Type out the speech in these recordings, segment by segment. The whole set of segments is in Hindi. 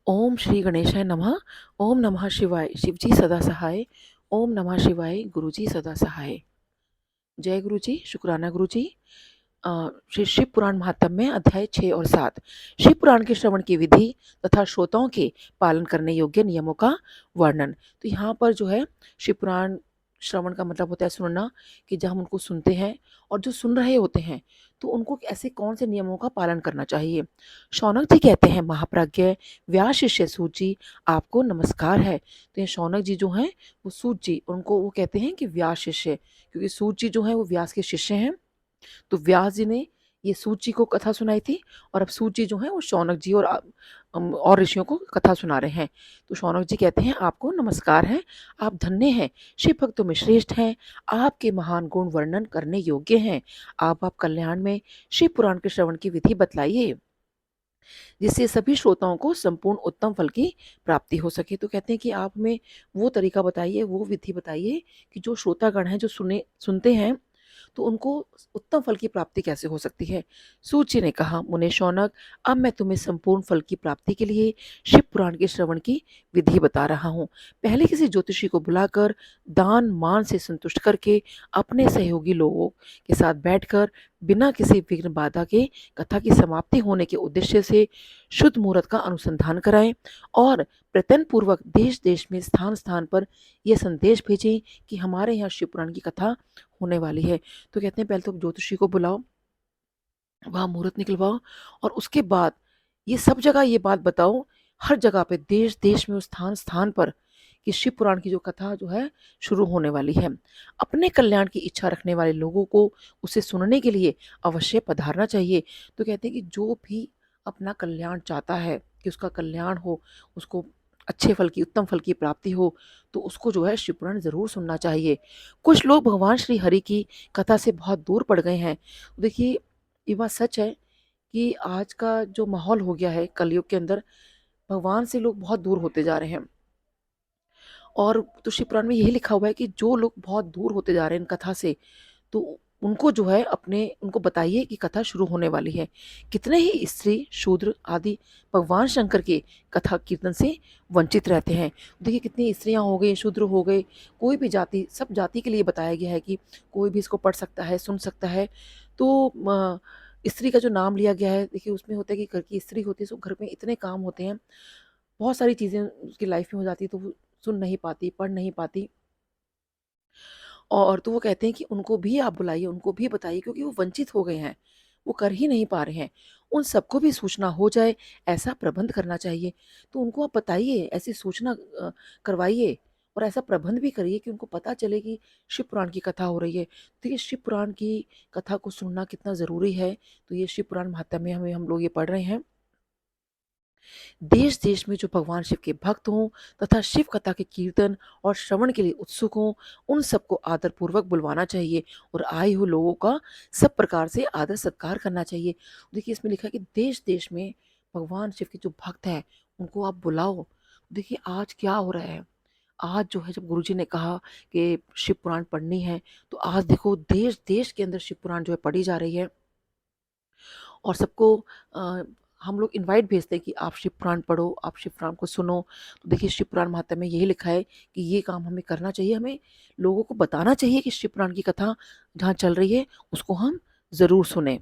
ओम श्री गणेशाय नमः। ओम नमः शिवाय। शिवजी सदा सहाय। ओम नमः शिवाय। गुरुजी सदा सहाय। जय गुरुजी। शुक्राना गुरुजी। श्री शिव पुराण महात्म्य में अध्याय 6 और 7 शिव पुराण के श्रवण की विधि तथा श्रोताओं के पालन करने योग्य नियमों का वर्णन। तो यहाँ पर जो है शिव पुराण श्रवण का मतलब होता है सुनना, कि जब हम उनको सुनते हैं और जो सुन रहे होते हैं तो उनको ऐसे कौन से नियमों का पालन करना चाहिए। शौनक जी कहते हैं, महाप्राज्ञ व्यास शिष्य सूत जी आपको नमस्कार है। तो ये शौनक जी जो हैं वो सूत जी, उनको वो कहते हैं कि व्यास शिष्य, क्योंकि सूत जी जो हैं वो व्यास के शिष्य हैं। तो व्यास जी ने ये सूत जी को कथा सुनाई थी और अब सूत जी जो हैं वो शौनक जी और ऋषियों को कथा सुना रहे हैं। तो शौनक जी कहते हैं आपको नमस्कार है, आप धन्य हैं, शिव भक्तों में श्रेष्ठ हैं, आपके महान गुण वर्णन करने योग्य हैं। आप कल्याण में शिव पुराण के श्रवण की विधि बतलाइए जिससे सभी श्रोताओं को संपूर्ण उत्तम फल की प्राप्ति हो सके। तो कहते हैं कि आप हमें वो तरीका बताइए, वो विधि बताइए कि जो श्रोतागण हैं, जो सुनते हैं, तो उनको उत्तम फल की प्राप्ति कैसे हो सकती है। सूत जी ने कहा, मुने शौनक, अब मैं तुम्हें संपूर्ण फल की प्राप्ति के लिए शिव पुराण के श्रवण की विधि बता रहा हूँ। पहले किसी ज्योतिषी को बुलाकर दान मान से संतुष्ट करके अपने सहयोगी लोगों के साथ बैठकर बिना किसी विघ्न बाधा के कथा की समाप्ति होने के उद्देश्य से शुद्ध मुहूर्त का अनुसंधान कराएं और प्रयत्न पूर्वक देश देश में स्थान स्थान पर यह संदेश भेजें कि हमारे यहाँ शिव पुराण की कथा होने वाली है। तो कहते हैं पहले तो ज्योतिषी को बुलाओ, वहाँ मुहूर्त निकलवाओ और उसके बाद ये सब जगह ये बात बताओ, हर जगह पे देश देश में स्थान स्थान पर, कि शिव पुराण की जो कथा जो है शुरू होने वाली है। अपने कल्याण की इच्छा रखने वाले लोगों को उसे सुनने के लिए अवश्य पधारना चाहिए। तो कहते हैं कि जो भी अपना कल्याण चाहता है, कि उसका कल्याण हो, उसको अच्छे फल की, उत्तम फल की प्राप्ति हो, तो उसको जो है शिव पुराण जरूर सुनना चाहिए। कुछ लोग भगवान श्री हरि की कथा से बहुत दूर पड़ गए हैं। देखिए, ये बात सच है कि आज का जो माहौल हो गया है कलयुग के अंदर, भगवान से लोग बहुत दूर होते जा रहे हैं। और तो शिव पुराण में यही लिखा हुआ है कि जो लोग बहुत दूर होते जा रहे हैं इन कथा से, तो उनको जो है अपने उनको बताइए कि कथा शुरू होने वाली है। कितने ही स्त्री शूद्र आदि भगवान शंकर के कथा कीर्तन से वंचित रहते हैं। देखिए कितनी स्त्रियां हो गई, शूद्र हो गए, कोई भी जाति, सब जाति के लिए बताया गया है कि कोई भी इसको पढ़ सकता है, सुन सकता है। तो स्त्री का जो नाम लिया गया है, देखिए उसमें होता है कि घर की स्त्री होती है, तो घर में इतने काम होते हैं, बहुत सारी चीज़ें उसकी लाइफ में हो जाती है, तो वो सुन नहीं पाती, पढ़ नहीं पाती। और तो वो कहते हैं कि उनको भी आप बुलाइए, उनको भी बताइए, क्योंकि वो वंचित हो गए हैं, वो कर ही नहीं पा रहे हैं। उन सबको भी सूचना हो जाए, ऐसा प्रबंध करना चाहिए। तो उनको आप बताइए, ऐसी सूचना करवाइए और ऐसा प्रबंध भी करिए कि उनको पता चले कि शिव पुराण की कथा हो रही है। देखिए शिव पुराण की कथा को सुनना कितना ज़रूरी है। तो ये शिव पुराण महात्म्य में हमें हम लोग ये पढ़ रहे हैं। देश देश में जो भगवान शिव के भक्त हों तथा शिव कथा के कीर्तन और श्रवण के लिए उत्सुक हों, उन सबको आदर पूर्वक बुलवाना चाहिए और आए हुए लोगों का सब प्रकार से आदर सत्कार करना चाहिए। देखिए इसमें लिखा है कि देश देश में भगवान शिव के जो भक्त हैं उनको आप बुलाओ। देखिए आज क्या हो रहा है, आज जो है जब गुरुजी ने कहा कि शिव पुराण पढ़नी है, तो आज देखो देश देश के अंदर शिव पुराण जो है पढ़ी जा रही है और सबको अ, हम लोग इनवाइट भेजते हैं कि आप शिव पुराण पढ़ो, आप शिव पुराण को सुनो। तो देखिए शिव पुराण महात्म्य में यही लिखा है कि ये काम हमें करना चाहिए, हमें लोगों को बताना चाहिए कि शिव पुराण की कथा जहाँ चल रही है उसको हम ज़रूर सुने।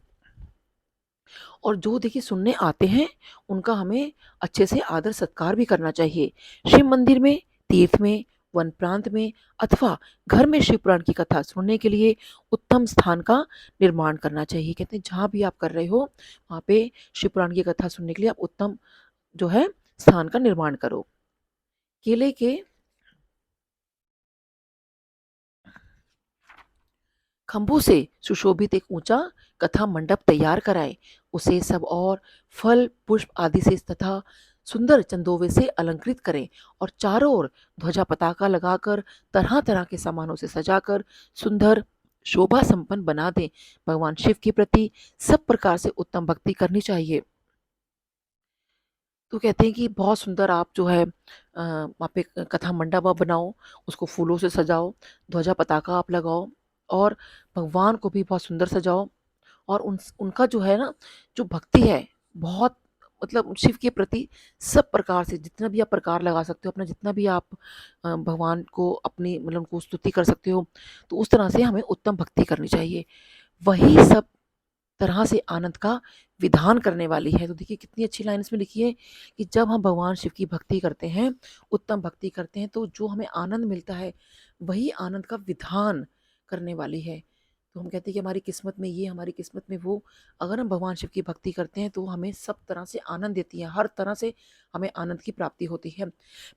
और जो देखिए सुनने आते हैं उनका हमें अच्छे से आदर सत्कार भी करना चाहिए। शिव मंदिर में, तीर्थ में, वन प्रांत में अथवा घर में शिव पुराण की कथा सुनने के लिए उत्तम स्थान का निर्माण करना चाहिए। कहते हैं जहाँ भी आप कर रहे हो वहाँ पे शिव पुराण की कथा सुनने के लिए आप उत्तम जो है स्थान का निर्माण करो। केले के खंभों से सुशोभित एक ऊंचा कथा मंडप तैयार कराएं, उसे सब और फल पुष्प आदि से तथा सुंदर चंदोवे से अलंकृत करें और चारों ओर ध्वजा पताका लगाकर तरह तरह के सामानों से सजाकर सुंदर शोभा संपन्न बना दें। भगवान शिव के प्रति सब प्रकार से उत्तम भक्ति करनी चाहिए। तो कहते हैं कि बहुत सुंदर आप जो है वहाँ पे कथा मंडप आप बनाओ, उसको फूलों से सजाओ, ध्वजा पताका आप लगाओ और भगवान को भी बहुत सुंदर सजाओ और उनका जो है ना, जो भक्ति है बहुत मतलब शिव के प्रति सब प्रकार से जितना भी आप प्रकार लगा सकते हो, अपना जितना भी आप भगवान को अपनी मतलब उनको स्तुति कर सकते हो, तो उस तरह से हमें उत्तम भक्ति करनी चाहिए। वही सब तरह से आनंद का विधान करने वाली है। तो देखिए कितनी अच्छी लाइन इसमें लिखी है कि जब हम भगवान शिव की भक्ति करते हैं, उत्तम भक्ति करते हैं, तो जो हमें आनंद मिलता है वही आनंद का विधान करने वाली है। तो हम कहते हैं कि हमारी किस्मत में ये, हमारी किस्मत में वो। अगर हम भगवान शिव की भक्ति करते हैं तो हमें सब तरह से आनंद देती है, हर तरह से हमें आनंद की प्राप्ति होती है।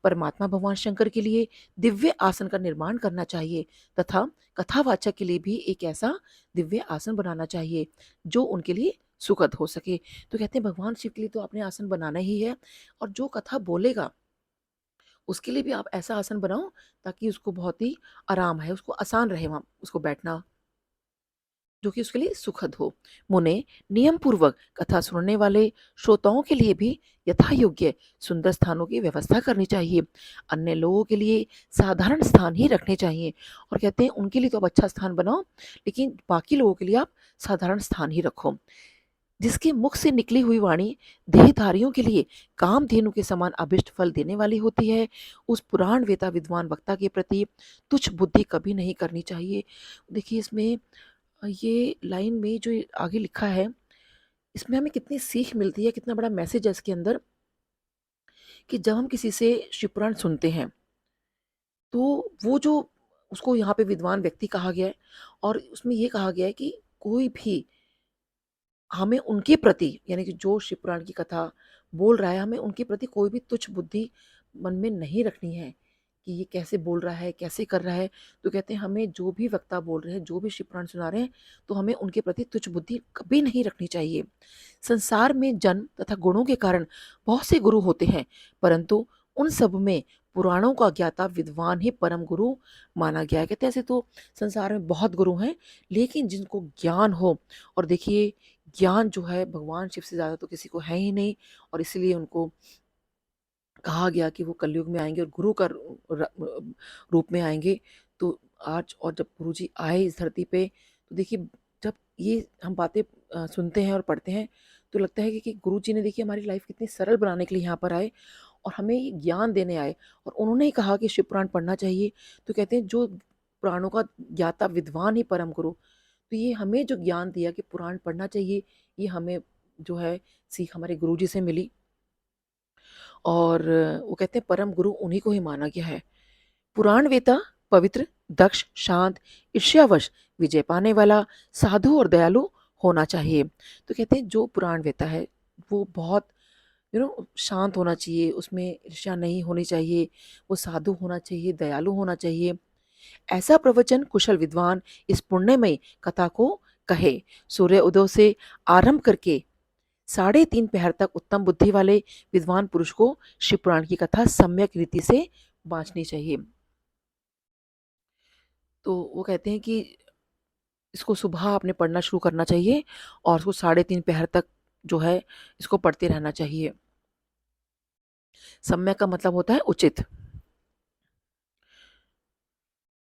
परमात्मा भगवान शंकर के लिए दिव्य आसन का निर्माण करना चाहिए तथा कथावाचक के लिए भी एक ऐसा दिव्य आसन बनाना चाहिए जो उनके लिए सुखद हो सके। तो कहते हैं भगवान शिव के लिए तो आपने आसन बनाना ही है, और जो कथा बोलेगा उसके लिए भी आप ऐसा आसन बनाओ ताकि उसको बहुत ही आराम है, उसको आसान रहे वहाँ उसको बैठना, जो कि उसके लिए सुखद हो। मुने नियम पूर्वक कथा सुनने वाले श्रोताओं के लिए भी यथा योग्य सुंदर स्थानों की व्यवस्था करनी चाहिए। अन्य लोगों के लिए साधारण स्थान ही रखने चाहिए, और कहते हैं उनके लिए तो आप अच्छा स्थान बनाओ, लेकिन बाकी लोगों के लिए आप साधारण स्थान ही रखो। जिसके मुख से निकली हुई वाणी देहधारियों के लिए कामधेनु के समान अभिष्ट फल देने वाली होती है, उस पुराण वेता विद्वान वक्ता के प्रति तुच्छ बुद्धि कभी नहीं करनी चाहिए। देखिए इसमें ये लाइन में जो आगे लिखा है, इसमें हमें कितनी सीख मिलती है, कितना बड़ा मैसेज है इसके अंदर, कि जब हम किसी से शिवपुराण सुनते हैं तो वो जो उसको यहाँ पे विद्वान व्यक्ति कहा गया है, और उसमें ये कहा गया है कि कोई भी हमें उनके प्रति, यानी कि जो शिवपुराण की कथा बोल रहा है, हमें उनके प्रति कोई भी तुच्छ बुद्धि मन में नहीं रखनी है कि ये कैसे बोल रहा है, कैसे कर रहा है। तो कहते हैं हमें जो भी वक्ता बोल रहे हैं, जो भी शिवपुराण सुना रहे हैं, तो हमें उनके प्रति तुच्छ बुद्धि कभी नहीं रखनी चाहिए। संसार में जन्म तथा गुणों के कारण बहुत से गुरु होते हैं, परंतु उन सब में पुराणों का ज्ञाता विद्वान ही परम गुरु माना गया है। कहते हैं ऐसे तो संसार में बहुत गुरु हैं, लेकिन जिनको ज्ञान हो, और देखिए ज्ञान जो है भगवान शिव से ज़्यादा तो किसी को है ही नहीं, और इसीलिए उनको कहा गया कि वो कलयुग में आएंगे और गुरु का रूप में आएंगे। तो आज और जब गुरु जी आए इस धरती पे, तो देखिए जब ये हम बातें सुनते हैं और पढ़ते हैं, तो लगता है कि गुरु जी ने देखिए हमारी लाइफ कितनी सरल बनाने के लिए यहाँ पर आए और हमें ये ज्ञान देने आए, और उन्होंने ही कहा कि शिव पुराण पढ़ना चाहिए। तो कहते हैं जो पुराणों का ज्ञाता विद्वान ही परम गुरु। तो ये हमें जो ज्ञान दिया कि पुराण पढ़ना चाहिए, ये हमें जो है सीख हमारे गुरु जी से मिली। और वो कहते हैं परम गुरु उन्हीं को ही माना गया है। पुराण वेता पवित्र, दक्ष, शांत, ईर्ष्यावश, विजय पाने वाला, साधु और दयालु होना चाहिए। तो कहते हैं जो पुराण वेता है वो बहुत शांत होना चाहिए, उसमें ईर्ष्या नहीं होनी चाहिए, वो साधु होना चाहिए, दयालु होना चाहिए। ऐसा प्रवचन कुशल विद्वान इस पुण्यमय कथा को कहे। सूर्य उदय से आरंभ करके 3:30 पहर तक उत्तम बुद्धि वाले विद्वान पुरुष को शिव पुराण की कथा सम्यक रीति से बांचनी चाहिए। तो वो कहते हैं कि इसको सुबह आपने पढ़ना शुरू करना चाहिए, और उसको 3:30 पहर तक जो है इसको पढ़ते रहना चाहिए। सम्यक का मतलब होता है उचित,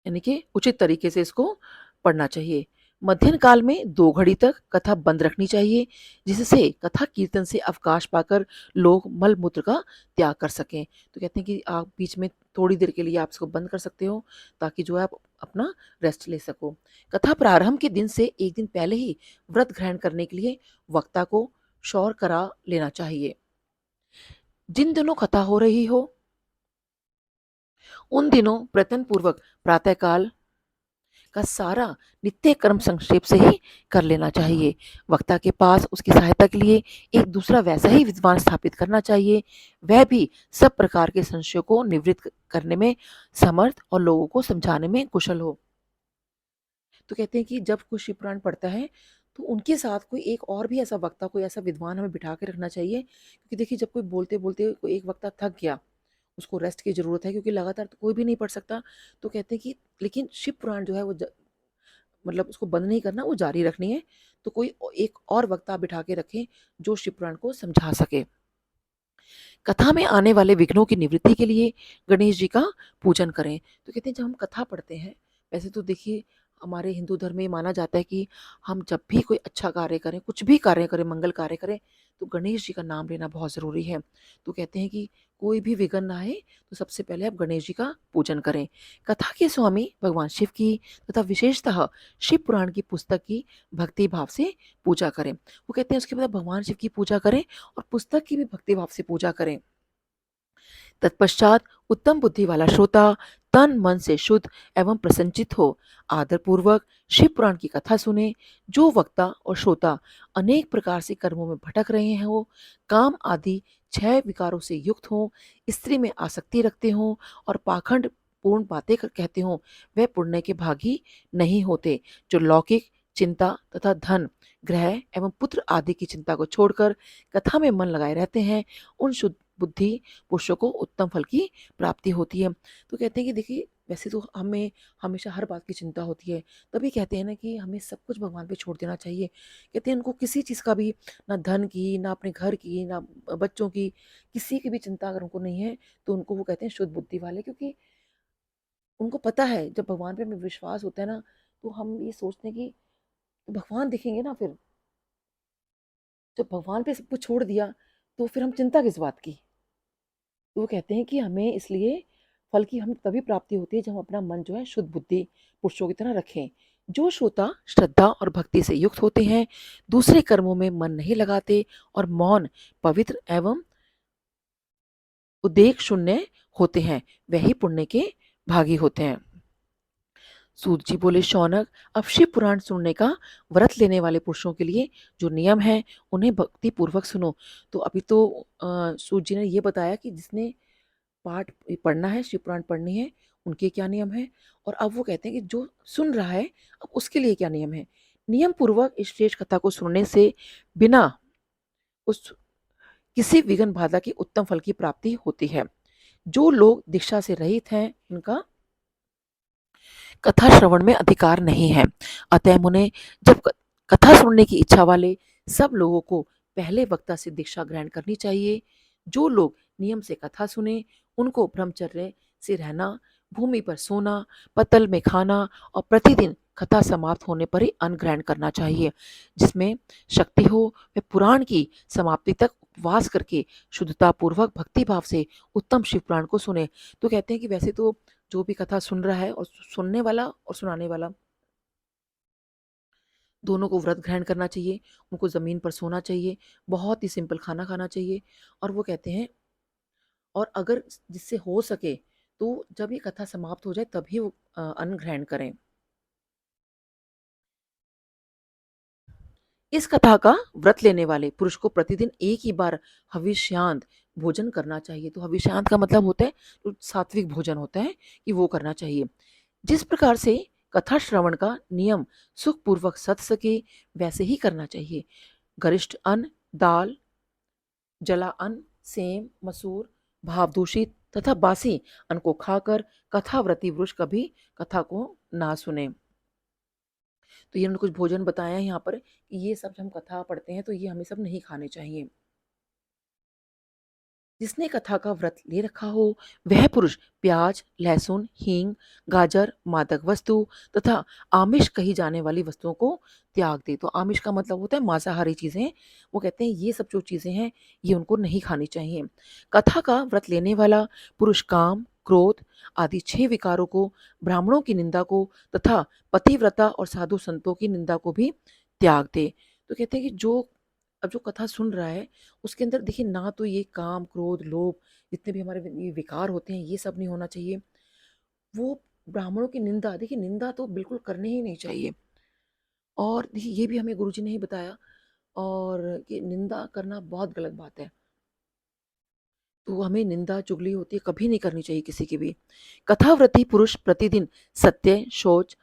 यानी कि उचित तरीके से इसको पढ़ना चाहिए। मध्याह्न काल में 2 घड़ी तक कथा बंद रखनी चाहिए, जिससे कथा कीर्तन से अवकाश पाकर लोग मल मूत्र का त्याग कर सकें। तो कहते हैं कि आप बीच में थोड़ी देर के लिए आप इसको बंद कर सकते हो, ताकि जो है आप अपना रेस्ट ले सको। कथा प्रारंभ के दिन से 1 दिन पहले ही व्रत ग्रहण करने के लिए वक्ता को शौर करा लेना चाहिए। जिन दिनों कथा हो रही हो उन दिनों प्रयत्न पूर्वक प्रातःकाल का सारा नित्य कर्म संक्षेप से ही कर लेना चाहिए। वक्ता के पास उसकी सहायता के लिए एक दूसरा वैसा ही विद्वान स्थापित करना चाहिए, वह भी सब प्रकार के संशयों को निवृत्त करने में समर्थ और लोगों को समझाने में कुशल हो। तो कहते हैं कि जब कोई शिव पुराण पढ़ता है तो उनके साथ कोई एक और भी ऐसा वक्ता, कोई ऐसा विद्वान हमें बिठा के रखना चाहिए, क्योंकि देखिए जब कोई बोलते बोलते कोई एक वक्ता थक गया, उसको रेस्ट की ज़रूरत है, क्योंकि लगातार तो कोई भी नहीं पढ़ सकता। तो कहते हैं कि लेकिन शिव पुराण जो है वो मतलब उसको बंद नहीं करना, वो जारी रखनी है। तो कोई एक और वक्ता बिठा के रखें जो शिव पुराण को समझा सके। कथा में आने वाले विघ्नों की निवृत्ति के लिए गणेश जी का पूजन करें। तो कहते हैं जब हम कथा पढ़ते हैं, वैसे तो देखिए हमारे हिंदू धर्म में माना जाता है कि हम जब भी कोई अच्छा कार्य करें, कुछ भी कार्य करें, मंगल कार्य करें, तो गणेश जी का नाम लेना बहुत ज़रूरी है। तो कहते हैं कि कोई भी विघ्न ना आए, तो सबसे पहले आप गणेश जी का पूजन करें। कथा के स्वामी भगवान शिव की तथा विशेषतः शिव पुराण की पुस्तक की भक्ति भाव से पूजा करें। वो कहते हैं उसके बाद भगवान शिव की पूजा करें और पुस्तक की भी भक्ति भाव से पूजा करें। तत्पश्चात उत्तम बुद्धि वाला श्रोता तन मन से शुद्ध एवं प्रसन्नचित हो आदर पूर्वक शिव पुराण की कथा सुने। जो वक्ता और श्रोता अनेक प्रकार से कर्मों में भटक रहे हैं, हो काम आदि 6 विकारों से युक्त हो, स्त्री में आसक्ति रखते हो और पाखंड पूर्ण बातें कहते हो, वह पुण्य के भागी नहीं होते। जो लौकिक चिंता तथा धन ग्रह एवं पुत्र आदि की चिंता को छोड़कर कथा में मन लगाए रहते हैं, उन शुद्ध बुद्धि पुरुषों को उत्तम फल की प्राप्ति होती है। तो कहते हैं कि देखिए, वैसे तो हमें हमेशा हर बात की चिंता होती है, तभी कहते हैं ना कि हमें सब कुछ भगवान पे छोड़ देना चाहिए। कहते हैं उनको किसी चीज़ का भी, ना धन की, ना अपने घर की, ना बच्चों की, किसी की भी चिंता अगर उनको नहीं है, तो उनको वो कहते हैं शुद्ध बुद्धि वाले। क्योंकि उनको पता है जब भगवान पे हमें विश्वास होता है ना, तो हम ये सोचते हैं कि भगवान दिखेंगे ना फिर। जब भगवान पे सब कुछ छोड़ दिया, तो फिर हम चिंता किस बात की। तो वो कहते हैं कि हमें इसलिए फल की हम तभी प्राप्ति होती है जब हम अपना मन जो है शुद्ध बुद्धि पुरुषों की तरह रखें। जो श्रोता श्रद्धा और भक्ति से युक्त होते हैं, दूसरे कर्मों में मन नहीं लगाते और मौन, पवित्र एवं उद्देक शून्य होते हैं, वही पुण्य के भागी होते हैं। सूत जी बोले, शौनक, अब शिव पुराण सुनने का व्रत लेने वाले पुरुषों के लिए जो नियम है, उन्हें भक्ति पूर्वक सुनो। तो अभी तो सूत जी ने ये बताया कि जिसने पाठ पढ़ना है, शिव पुराण पढ़नी है, उनके क्या नियम है। और अब वो कहते हैं कि जो सुन रहा है, अब उसके लिए क्या नियम है। नियम पूर्वक इस श्रेष्ठ कथा को सुनने से बिना उस किसी विघ्न बाधा की उत्तम फल की प्राप्ति होती है। जो लोग दीक्षा से रहित हैं, उनका कथा श्रवण में अधिकार नहीं है। अतः मुने, जब कथा सुनने की इच्छा वाले सब लोगों को पहले वक्ता से दीक्षा ग्रहण करनी चाहिए। जो लोग नियम से कथा सुने, उनको ब्रह्मचर्य से रहना, भूमि पर सोना, पतल में खाना और प्रतिदिन कथा समाप्त होने पर ही अन्न ग्रहण करना चाहिए। जिसमें शक्ति हो, वह पुराण की समाप्ति तक उपवास करके शुद्धता पूर्वक भक्ति भाव से उत्तम शिव पुराण को सुने। तो कहते हैं कि वैसे तो जो भी कथा सुन रहा है, और सुनने वाला और सुनाने वाला दोनों को व्रत ग्रहण करना चाहिए, उनको ज़मीन पर सोना चाहिए, बहुत ही सिंपल खाना खाना चाहिए। और वो कहते हैं, और अगर जिससे हो सके तो जब ये कथा समाप्त हो जाए तभी वो अन्न ग्रहण करें। इस कथा का व्रत लेने वाले पुरुष को प्रतिदिन एक ही बार हविष्यांत भोजन करना चाहिए। तो हविष्यांत का मतलब होता है जो सात्विक भोजन होता है, कि वो करना चाहिए। जिस प्रकार से कथा श्रवण का नियम सुखपूर्वक सध सके, वैसे ही करना चाहिए। गरिष्ठ अन्न, दाल, जला अन्न, सेम, मसूर, भाव दूषित तथा बासी अन्न को खाकर कथाव्रती पुरुष कभी कथा को ना सुने। तो ये उन्होंने कुछ भोजन बताया है यहाँ पर कि ये सब जब हम कथा पढ़ते हैं तो ये हमें सब नहीं खाने चाहिए। जिसने कथा का व्रत ले रखा हो, वह पुरुष प्याज, लहसुन, हींग, गाजर, मादक वस्तु तथा आमिष कही जाने वाली वस्तुओं को त्याग दे। तो आमिष का मतलब होता है मांसाहारी चीजें। वो कहते हैं ये सब जो चीजें हैं, ये उनको नहीं खानी चाहिए। कथा का व्रत लेने वाला पुरुष काम, क्रोध आदि 6 विकारों को, ब्राह्मणों की निंदा को तथा पतिव्रता और साधु संतों की निंदा को भी त्याग दे। तो कहते हैं कि जो अब जो कथा सुन रहा है, उसके अंदर देखिए ना तो ये काम, क्रोध, लोभ, जितने भी हमारे ये विकार होते हैं, ये सब नहीं होना चाहिए। वो ब्राह्मणों की निंदा, देखिए निंदा तो बिल्कुल करनी ही नहीं चाहिए। और देखिए ये भी हमें गुरुजी ने ही बताया, और कि निंदा करना बहुत गलत बात है। तो हमें निंदा चुगली होती है, कभी नहीं करनी चाहिए किसी की भी। कथाव्रती पुरुष प्रतिदिन सत्य, शौच,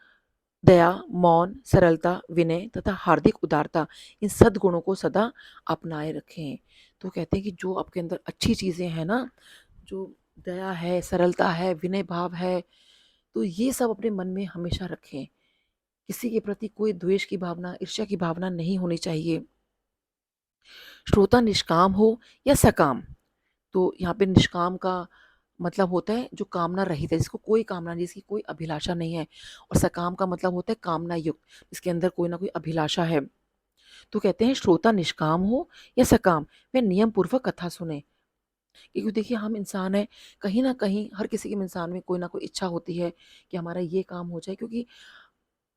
दया, मौन, सरलता, विनय तथा हार्दिक उदारता, इन सद्गुणों को सदा अपनाए रखें। तो कहते हैं कि जो आपके अंदर अच्छी चीज़ें हैं ना, जो दया है, सरलता है, विनय भाव है, तो ये सब अपने मन में हमेशा रखें। किसी के प्रति कोई द्वेष की भावना, ईर्ष्या की भावना नहीं होनी चाहिए। श्रोता निष्काम हो या सकाम, तो यहाँ पे निष्काम का मतलब होता है जो कामना रहित है, जिसको कोई कामना नहीं, जिसकी कोई अभिलाषा नहीं है। और सकाम का मतलब होता है कामना युक्त, जिसके अंदर कोई ना कोई अभिलाषा है। तो कहते हैं श्रोता निष्काम हो या सकाम, वह नियम पूर्वक कथा सुने। क्योंकि देखिए हम इंसान हैं, कहीं ना कहीं हर किसी के इंसान में कोई ना कोई इच्छा होती है कि हमारा ये काम हो जाए, क्योंकि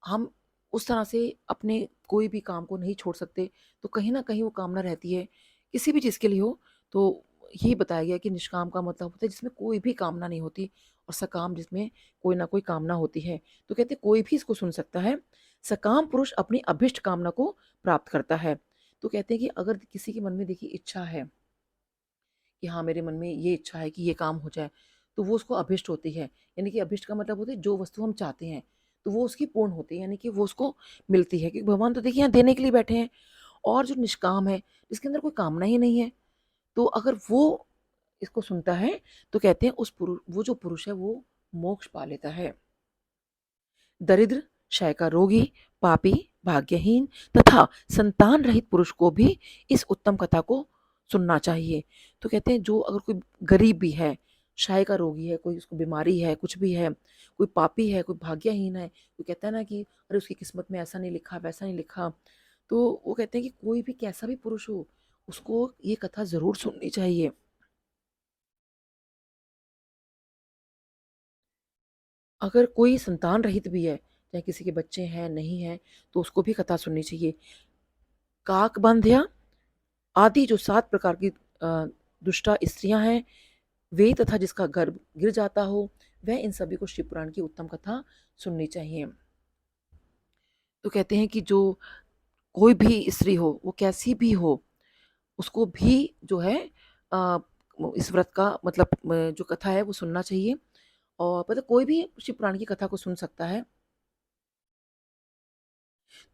हम उस तरह से अपने कोई भी काम को नहीं छोड़ सकते। तो कहीं ना कहीं वो कामना रहती है, किसी भी चीज़ के लिए हो। तो यही बताया गया कि निष्काम का मतलब होता है जिसमें कोई भी कामना नहीं होती, और सकाम जिसमें कोई ना कोई कामना होती है। तो कहते हैं कोई भी इसको सुन सकता है। सकाम पुरुष अपनी अभिष्ट कामना को प्राप्त करता है। तो कहते हैं कि अगर किसी के मन में देखिए इच्छा है कि हाँ मेरे मन में ये इच्छा है कि ये काम हो जाए, तो वो उसको अभिष्ट होती है। यानी कि अभिष्ट का मतलब होता है जो वस्तु हम चाहते हैं, तो वो उसकी पूर्ण होती है, यानी कि वो उसको मिलती है। क्योंकि भगवान तो देखिए यहाँ देने के लिए बैठे हैं। और जो निष्काम है, जिसके अंदर कोई कामना ही नहीं है, तो अगर वो इसको सुनता है, तो कहते हैं उस पुरुष, वो जो पुरुष है वो मोक्ष पा लेता है। दरिद्र, क्षय का रोगी, पापी, भाग्यहीन तथा संतान रहित पुरुष को भी इस उत्तम कथा को सुनना चाहिए। तो कहते हैं जो अगर कोई गरीब भी है, क्षय का रोगी है, कोई उसको बीमारी है, कुछ भी है, कोई पापी है, कोई भाग्यहीन है, कोई कहता है ना कि अरे उसकी किस्मत में ऐसा नहीं लिखा, वैसा नहीं लिखा, तो वो कहते हैं कि कोई भी कैसा भी पुरुष हो, उसको ये कथा जरूर सुननी चाहिए। अगर कोई संतान रहित भी है, चाहे किसी के बच्चे हैं नहीं हैं, तो उसको भी कथा सुननी चाहिए। काकबंध्या आदि जो 7 प्रकार की दुष्टा स्त्रियां हैं, वे तथा जिसका गर्भ गिर जाता हो, वह इन सभी को शिव पुराण की उत्तम कथा सुननी चाहिए। तो कहते हैं कि जो कोई भी स्त्री हो, वो कैसी भी हो, उसको भी जो है अ, इस व्रत का मतलब जो कथा है वो सुनना चाहिए। और मतलब कोई भी शिव पुराण की कथा को सुन सकता है।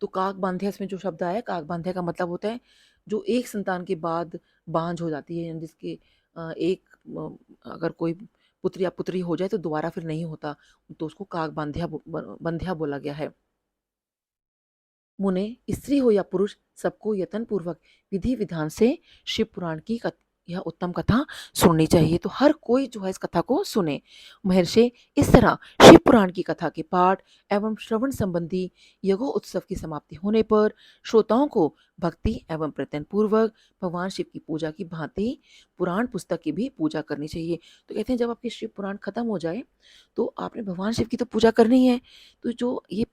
तो काक बांधिया, इसमें जो शब्द आया है, काक बांधिया का मतलब होता है जो एक संतान के बाद बांझ हो जाती है, यानी जिसके एक अगर कोई पुत्र या पुत्री हो जाए तो दोबारा फिर नहीं होता, तो उसको काक बांधिया बंधिया बोला गया है। मुने, स्त्री हो या पुरुष, सबको यत्न पूर्वक विधि विधान से शिव पुराण की यह उत्तम कथा सुननी चाहिए। तो हर कोई जो है इस कथा को सुने। महर्षि, इस तरह शिव पुराण की कथा के पाठ एवं श्रवण संबंधी यज्ञ उत्सव की समाप्ति होने पर श्रोताओं को भक्ति एवं प्रयत्न पूर्वक भगवान शिव की पूजा की भांति पुराण पुस्तक की भी पूजा करनी चाहिए। तो कहते हैं जब आपकी शिव पुराण खत्म हो जाए, तो आपने भगवान शिव की तो पूजा करनी है। तो जो ये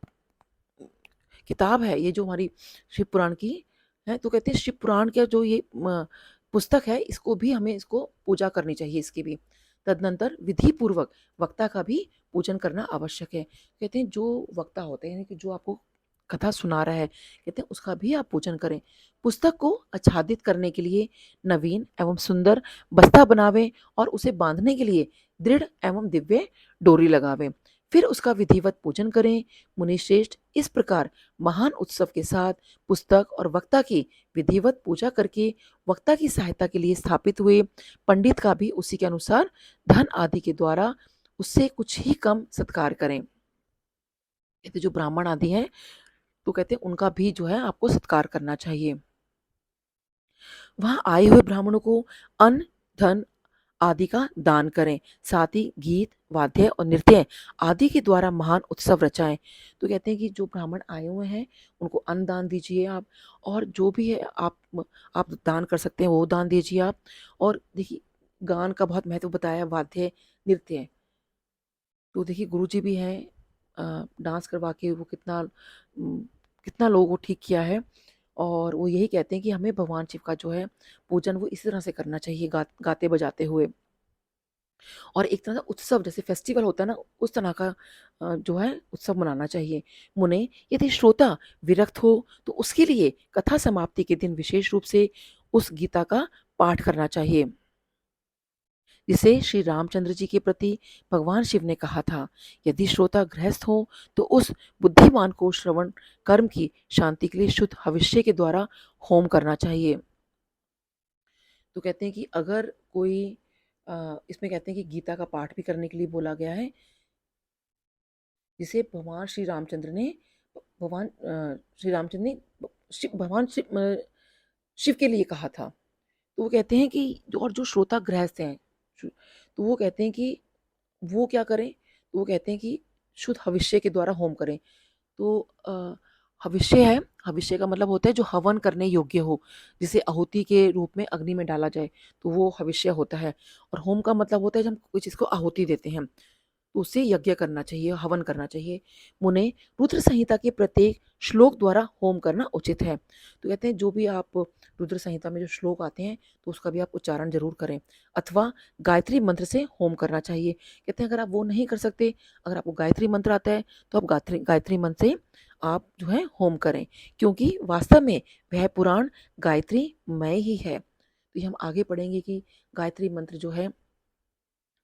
किताब है, ये जो हमारी शिव पुराण की है, तो कहते हैं शिव पुराण का जो ये पुस्तक है, इसको भी हमें इसको पूजा करनी चाहिए, इसकी भी। तदनंतर विधि पूर्वक वक्ता का भी पूजन करना आवश्यक है। कहते हैं जो वक्ता होते हैं, यानी कि जो आपको कथा सुना रहा है, कहते हैं उसका भी आप पूजन करें। पुस्तक को आच्छादित करने के लिए नवीन एवं सुंदर बस्ता बनावें और उसे बांधने के लिए दृढ़ एवं दिव्य डोरी लगावें। फिर उसका विधिवत पूजन करें। मुनिश्रेष्ठ इस प्रकार महान उत्सव के साथ पुस्तक और वक्ता की विधिवत पूजा करके वक्ता की सहायता के लिए स्थापित हुए पंडित का भी उसी के अनुसार धन आदि के द्वारा उससे कुछ ही कम सत्कार करें। कहते जो ब्राह्मण आदि हैं, तो कहते हैं उनका भी जो है आपको सत्कार करना चाहिए। वहां आए हुए ब्राह्मणों को अन्न, धन आदि का दान करें। साथ ही गीत, वाद्य और नृत्य आदि के द्वारा महान उत्सव रचाएं। तो कहते हैं कि जो ब्राह्मण आए हुए हैं, उनको अन्न दान दीजिए आप, और जो भी है आप दान कर सकते हैं वो दान दीजिए आप। और देखिए गान का बहुत महत्व बताया, वाद्य, नृत्य। तो देखिए गुरु जी भी हैं, डांस करवा के वो कितना लोगों को ठीक किया है। और वो यही कहते हैं कि हमें भगवान शिव का जो है पूजन वो इसी तरह से करना चाहिए, गाते बजाते हुए। और एक तरह का उत्सव जैसे फेस्टिवल होता है ना, उस तरह का जो है उत्सव मनाना चाहिए। मुने, यदि श्रोता विरक्त हो तो उसके लिए कथा समाप्ति के दिन विशेष रूप से उस गीता का पाठ करना चाहिए, जिसे श्री रामचंद्र जी के प्रति भगवान शिव ने कहा था। यदि श्रोता गृहस्थ हो तो उस बुद्धिमान को श्रवण कर्म की शांति के लिए शुद्ध हविष्य के द्वारा होम करना चाहिए। तो कहते हैं कि अगर कोई इसमें कहते हैं कि गीता का पाठ भी करने के लिए बोला गया है, जिसे भगवान श्री रामचंद्र ने श्री रामचंद्र ने भगवान शिव के लिए कहा था। तो वो कहते हैं कि और जो श्रोता गृहस्थ हैं, तो वो कहते हैं कि वो क्या करें? तो वो कहते हैं कि शुद्ध हविष्य के द्वारा होम करें। तो हविष्य है, हविष्य का मतलब होता है जो हवन करने योग्य हो, जिसे आहुति के रूप में अग्नि में डाला जाए, तो वो हविष्य होता है। और होम का मतलब होता है जब हम कोई चीज़ को आहुति देते हैं। तो उसे यज्ञ करना चाहिए, हवन करना चाहिए। मुने रुद्र संहिता के प्रत्येक श्लोक द्वारा होम करना उचित है। तो कहते हैं जो भी आप रुद्र संहिता में जो श्लोक आते हैं तो उसका भी आप उच्चारण जरूर करें, अथवा गायत्री मंत्र से होम करना चाहिए। कहते हैं अगर आप वो नहीं कर सकते, अगर आपको गायत्री मंत्र आता है तो आप गायत्री गायत्री मंत्र से आप जो है होम करें, क्योंकि वास्तव में वह पुराण गायत्री मय ही है। तो ये हम आगे पढ़ेंगे कि गायत्री मंत्र जो है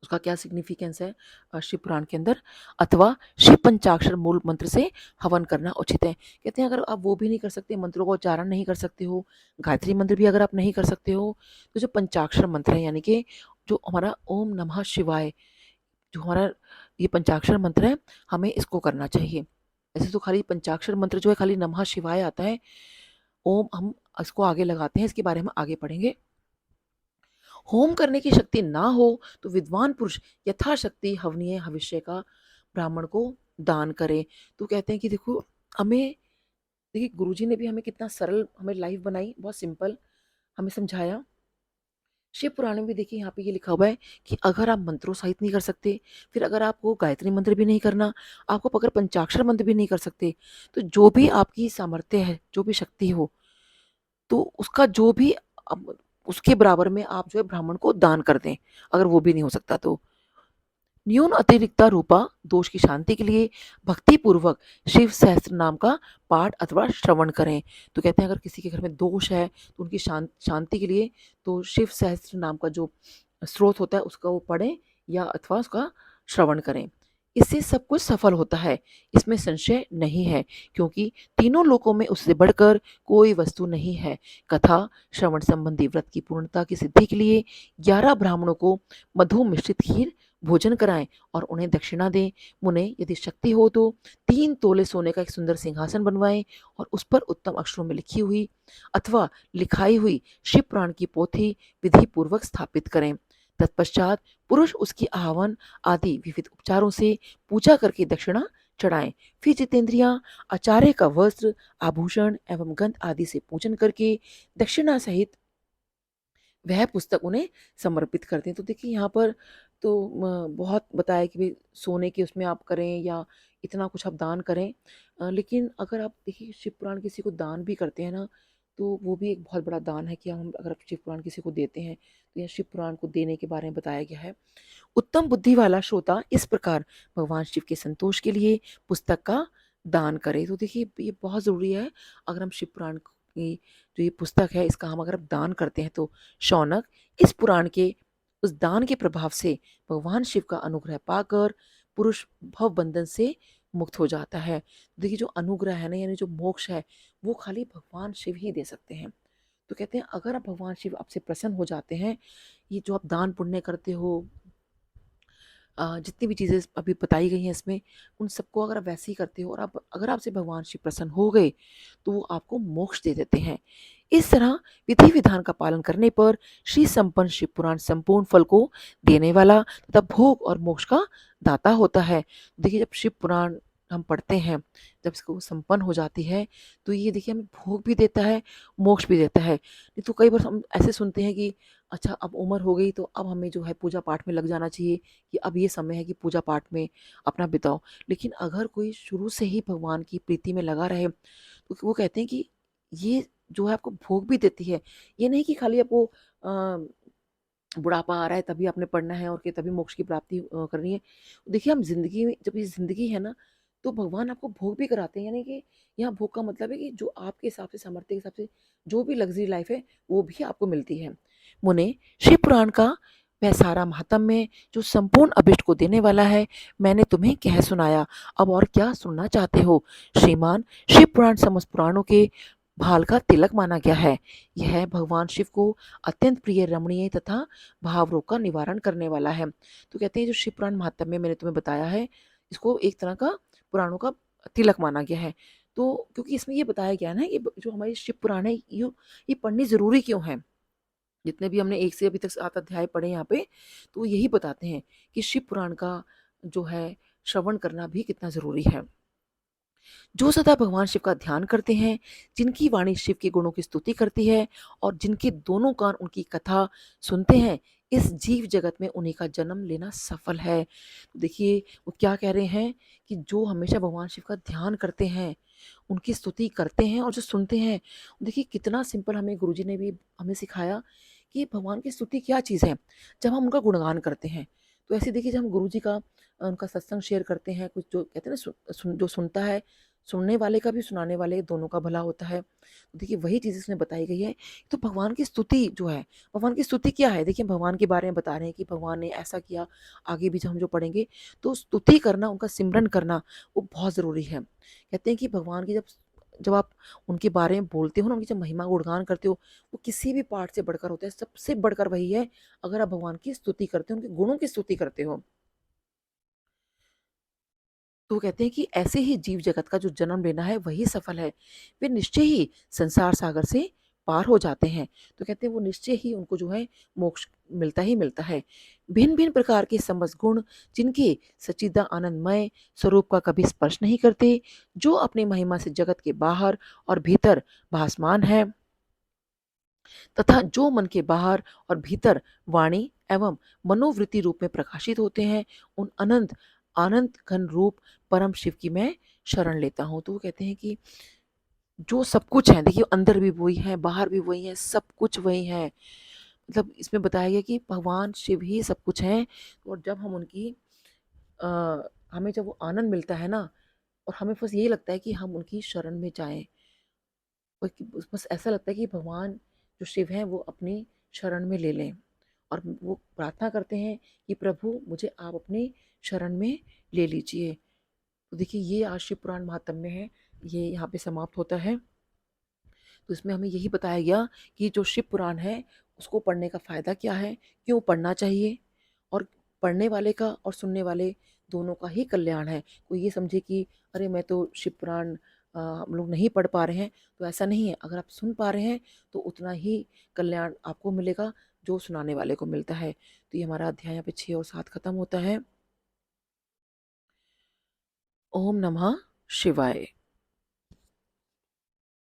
उसका क्या सिग्निफिकेंस है शिव पुराण के अंदर, अथवा शिव पंचाक्षर मूल मंत्र से हवन करना उचित है। कहते हैं अगर आप वो भी नहीं कर सकते, मंत्रों का उच्चारण नहीं कर सकते हो, गायत्री मंत्र भी अगर आप नहीं कर सकते हो, तो जो पंचाक्षर मंत्र है, यानी कि जो हमारा ओम नमः शिवाय, जो हमारा ये पंचाक्षर मंत्र है, हमें इसको करना चाहिए। ऐसे तो खाली पंचाक्षर मंत्र जो है खाली नमः शिवाय आता है, ओम हम इसको आगे लगाते हैं, इसके बारे में आगे पढ़ेंगे। होम करने की शक्ति ना हो तो विद्वान पुरुष यथाशक्ति हवनीय हविष्य का ब्राह्मण को दान करे। तो कहते हैं कि देखो, हमें देखिए गुरुजी ने भी हमें कितना सरल हमें लाइफ बनाई, बहुत सिंपल हमें समझाया। शिव पुराण में भी देखिए यहाँ पे ये लिखा हुआ है कि अगर आप मंत्रों सहित नहीं कर सकते, फिर अगर आपको गायत्री मंत्र भी नहीं करना, आपको अगर पंचाक्षर मंत्र भी नहीं कर सकते, तो जो भी आपकी सामर्थ्य है, जो भी शक्ति हो, तो उसका जो भी उसके बराबर में आप जो है ब्राह्मण को दान कर दें, अगर वो भी नहीं हो सकता तो। न्यून अतिरिक्ता रूपा दोष की शांति के लिए भक्ति पूर्वक शिव सहस्त्र नाम का पाठ अथवा श्रवण करें। तो कहते हैं अगर किसी के घर में दोष है तो उनकी शांति के लिए तो शिव सहस्त्र नाम का जो स्रोत होता है उसका वो पढ़ें या अथवा उसका श्रवण करें। इससे सब कुछ सफल होता है, इसमें संशय नहीं है, क्योंकि तीनों लोकों में उससे बढ़कर कोई वस्तु नहीं है। कथा श्रवण संबंधी व्रत की पूर्णता की सिद्धि के लिए 11 ब्राह्मणों को मधु मिश्रित खीर भोजन कराएं और उन्हें दक्षिणा दें। मुने यदि शक्ति हो तो 3 तोले सोने का एक सुंदर सिंहासन बनवाएं और उस पर उत्तम अक्षरों में लिखी हुई अथवा लिखाई हुई शिव पुराण की पोथी विधि पूर्वक स्थापित करें। तत्पश्चात पुरुष उसकी आह्वान आदि विविध उपचारों से पूजा करके दक्षिणा चढ़ाएं। फिर जितेंद्रियां आचार्य का वस्त्र आभूषण एवं गंध आदि से पूजन करके दक्षिणा सहित वह पुस्तक उन्हें समर्पित करते हैं। तो देखिए यहाँ पर तो बहुत बताया कि भाई सोने के उसमें आप करें या इतना कुछ आप दान करें, लेकिन अगर आप देखिए शिव पुराण किसी को दान भी करते हैं ना, तो वो भी एक बहुत बड़ा दान है कि हम अगर शिव पुराण किसी को देते हैं तो यह शिव पुराण को देने के बारे में बताया गया है। उत्तम बुद्धि वाला श्रोता इस प्रकार भगवान शिव के संतोष के लिए पुस्तक का दान करे। तो देखिए ये बहुत ज़रूरी है, अगर हम शिव पुराण की जो ये पुस्तक है इसका हम अगर दान करते हैं तो शौनक इस पुराण के उस दान के प्रभाव से भगवान शिव का अनुग्रह पाकर पुरुष भव बंधन से मुक्त हो जाता है। देखिए जो अनुग्रह है ना, यानी जो मोक्ष है, वो खाली भगवान शिव ही दे सकते हैं। तो कहते हैं अगर आप भगवान शिव आपसे प्रसन्न हो जाते हैं, ये जो आप दान पुण्य करते हो, जितनी भी चीज़ें अभी बताई गई हैं इसमें, उन सबको अगर आप वैसे ही करते हो और आप अगर आपसे भगवान शिव प्रसन्न हो गए तो वो आपको मोक्ष दे देते हैं। इस तरह विधि विधान का पालन करने पर श्री संपन्न शिव पुराण संपूर्ण फल को देने वाला तथा भोग और मोक्ष का दाता होता है। देखिए जब शिव पुराण हम पढ़ते हैं, जब इसको संपन्न हो जाती है, तो ये देखिए हमें भोग भी देता है, मोक्ष भी देता है। नहीं तो कई बार हम ऐसे सुनते हैं कि अच्छा अब उम्र हो गई तो अब हमें जो है पूजा पाठ में लग जाना चाहिए, कि अब ये समय है कि पूजा पाठ में अपना बिताओ। लेकिन अगर कोई शुरू से ही भगवान की प्रीति में लगा रहे तो वो कहते हैं कि ये जो है आपको भोग भी देती है। ये नहीं कि खाली आपको बुढ़ापा आ रहा है तभी आपने पढ़ना है और कि तभी मोक्ष की प्राप्ति करनी है। देखिए हम ज़िंदगी में जब ये ज़िंदगी है ना, तो भगवान आपको भोग भी कराते हैं, यानी कि यहाँ भोग का मतलब है कि जो आपके हिसाब से सामर्थ्य के हिसाब से जो भी लग्जरी लाइफ है वो भी आपको मिलती है। मुने शिव पुराण का वह सारा महात्म्य जो संपूर्ण अभिष्ट को देने वाला है मैंने तुम्हें कह सुनाया, अब और क्या सुनना चाहते हो। श्रीमान, शिव पुराण समस्त पुराणों के भाल का तिलक माना गया है। यह भगवान शिव को अत्यंत प्रिय, रमणीय तथा भाव रोग का निवारण करने वाला है। तो कहते हैं जो शिव पुराण महात्म्य मैंने तुम्हें बताया है, इसको एक तरह का पुराणों का तिलक माना गया है। तो क्योंकि इसमें ये बताया गया है ना कि जो हमारी शिव पुराण है ये पढ़नी ज़रूरी क्यों है। जितने भी हमने 1 से अभी तक 7 अध्याय पढ़े यहाँ पे, तो वो यही बताते हैं कि शिव पुराण का जो है श्रवण करना भी कितना ज़रूरी है। जो सदा भगवान शिव का ध्यान करते हैं, जिनकी वाणी शिव के गुणों की स्तुति करती है और जिनके दोनों कान उनकी कथा सुनते हैं, इस जीव जगत में उन्हीं का जन्म लेना सफल है। तो देखिए वो क्या कह रहे हैं कि जो हमेशा भगवान शिव का ध्यान करते हैं, उनकी स्तुति करते हैं और जो सुनते हैं, देखिए कितना सिंपल हमें गुरुजी ने भी हमें सिखाया कि भगवान की स्तुति क्या चीज़ है। जब हम उनका गुणगान करते हैं, तो ऐसे देखिए जब हम गुरुजी का उनका सत्संग शेयर करते हैं, कुछ जो कहते हैं ना जो सुनता है, सुनने वाले का भी सुनाने वाले दोनों का भला होता है। तो देखिए वही चीज़ इसमें बताई गई है। तो भगवान की स्तुति जो है, भगवान की स्तुति क्या है? देखिए भगवान के बारे में बता रहे हैं कि भगवान ने ऐसा किया, आगे भी जब हम जो पढ़ेंगे, तो स्तुति करना, उनका सिमरन करना वो बहुत ज़रूरी है। कहते हैं कि भगवान की जब जब आप उनके बारे में बोलते हो ना, उनकी जब महिमा गुणगान करते हो, वो किसी भी पाठ से बढ़कर होता है। सबसे बढ़कर वही है, अगर आप भगवान की स्तुति करते हो, उनके गुणों की स्तुति करते हो। तो वो कहते हैं कि ऐसे ही जीव जगत का जो जन्म लेना है वही सफल है। वे निश्चय ही संसार सागर से पार हो जाते हैं। तो कहते हैं वो निश्चय ही उनको जो है मोक्ष मिलता ही मिलता है। भिन्न-भिन्न प्रकार के समस्त गुण जिनके सच्चिदा आनंदमय स्वरूप का कभी स्पर्श नहीं करते, जो अपनी महिमा से जगत के बाहर और भीतर भासमान है, तथा जो मन के बाहर और भीतर वाणी एवं मनोवृत्ति रूप में प्रकाशित होते हैं, उन अनंत आनंद घन रूप परम शिव की मैं शरण लेता हूँ। तो वो कहते हैं कि जो सब कुछ है, देखिए अंदर भी वही है, बाहर भी वही है, सब कुछ वही है। मतलब इसमें बताया गया कि भगवान शिव ही सब कुछ हैं। और जब हम उनकी अ, हमें जब वो आनंद मिलता है ना, और हमें बस यही लगता है कि हम उनकी शरण में जाएं, और बस ऐसा लगता है कि भगवान जो शिव हैं वो अपनी शरण में ले लें, और वो प्रार्थना करते हैं कि प्रभु मुझे आप अपनी शरण में ले लीजिए। तो देखिए ये आज शिव पुराण महात्म्य है, ये यहाँ पे समाप्त होता है। तो इसमें हमें यही बताया गया कि जो शिव पुराण है उसको पढ़ने का फ़ायदा क्या है, क्यों पढ़ना चाहिए, और पढ़ने वाले का और सुनने वाले दोनों का ही कल्याण है। कोई ये समझे कि अरे मैं तो शिव पुराण हम लोग नहीं पढ़ पा रहे हैं, तो ऐसा नहीं है। अगर आप सुन पा रहे हैं तो उतना ही कल्याण आपको मिलेगा जो सुनाने वाले को मिलता है। तो ये हमारा अध्याय यहाँ पे 6 और 7 खत्म होता है। ओम नमः शिवाय।